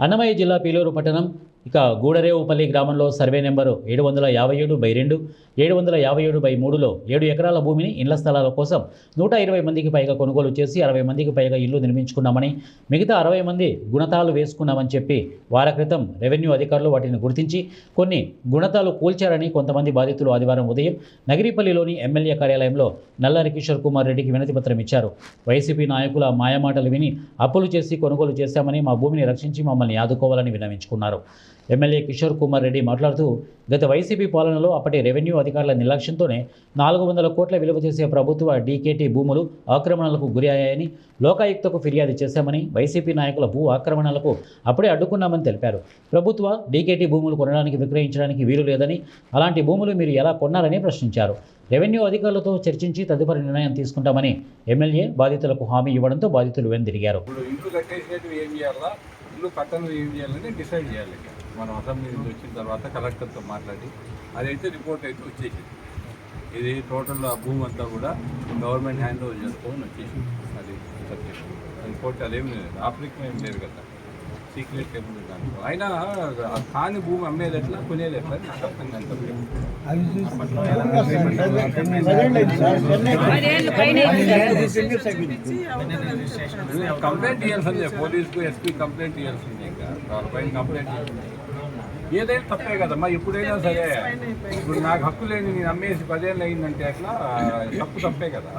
అన్నమయ్య జిల్లా పీలూరు పట్టణం ఇక గూడరేవుపల్లి గ్రామంలో సర్వే నెంబరు 757/2 757/3లో 7 ఎకరాల భూమిని ఇండ్ల స్థలాల కోసం 120 మందికి పైగా కొనుగోలు చేసి 60 మందికి పైగా ఇల్లు నిర్మించుకున్నామని, మిగతా 60 మంది గుణతాలు వేసుకున్నామని చెప్పి వార క్రితం రెవెన్యూ అధికారులు వాటిని గుర్తించి కొన్ని గుణతాలు కూల్చారని కొంతమంది బాధితులు ఆదివారం ఉదయం నగిరిపల్లిలోని ఎమ్మెల్యే కార్యాలయంలో నల్లారి కిషోర్ కుమార్ రెడ్డికి వినతిపత్రం ఇచ్చారు. వైసీపీ నాయకుల మాయమాటలు విని అప్పులు చేసి కొనుగోలు చేశామని, మా భూమిని రక్షించి మమ్మల్ని ఆదుకోవాలని విన్నవించుకున్నారు. ఎమ్మెల్యే కిషోర్ కుమార్ రెడ్డి మాట్లాడుతూ, గత వైసీపీ పాలనలో అప్పటి రెవెన్యూ అధికారుల నిర్లక్ష్యంతోనే 400 కోట్ల విలువ చేసే ప్రభుత్వ డీకేటీ భూములు ఆక్రమణలకు గురి అయ్యాయని లోకాయుక్తకు ఫిర్యాదు చేశామని, వైసీపీ నాయకుల భూ ఆక్రమణలకు అప్పుడే అడ్డుకున్నామని తెలిపారు. ప్రభుత్వ డీకేటీ భూములు కొనడానికి, విక్రయించడానికి వీలు లేదని, అలాంటి భూములు మీరు ఎలా కొన్నారని ప్రశ్నించారు. రెవెన్యూ అధికారులతో చర్చించి తదుపరి నిర్ణయం తీసుకుంటామని ఎమ్మెల్యే బాధితులకు హామీ ఇవ్వడంతో బాధితులు వెనుదిరిగారు. ఇల్లు కట్టను ఏం చేయాలని డిసైడ్ చేయాలి. మనం అసెంబ్లీ నుంచి వచ్చిన తర్వాత కలెక్టర్తో మాట్లాడి అదైతే రిపోర్ట్ అయితే వచ్చేసింది. ఇది టోటల్ భూమి అంతా కూడా గవర్నమెంట్ హ్యాండ్ ఓవర్ చేసుకోమని వచ్చేసింది. అది సబ్జెక్ట్ రిపోర్ట్ అదేం లేదు, ఆఫ్రికన్ ఏం లేదు కదా, సీక్రెట్ ఏమి దాంట్లో. అయినా కాని భూమి అమ్మేది ఎట్లా, కొనేది ఎట్లా నాకు అర్థం కాదు. కంప్లైంట్ ఇవ్వాల్సిందే, పోలీసుకు ఎస్పీ కంప్లైంట్ ఇవ్వాల్సిందే. ఇంకా వాళ్ళపైన కంప్లైంట్ ఏదైనా తప్పే కదమ్మా. ఎప్పుడైనా సరే ఇప్పుడు నాకు హక్కు లేని నేను అమ్మేసి 10 ఏళ్ళు అయిందంటే అట్లా తప్పే కదా.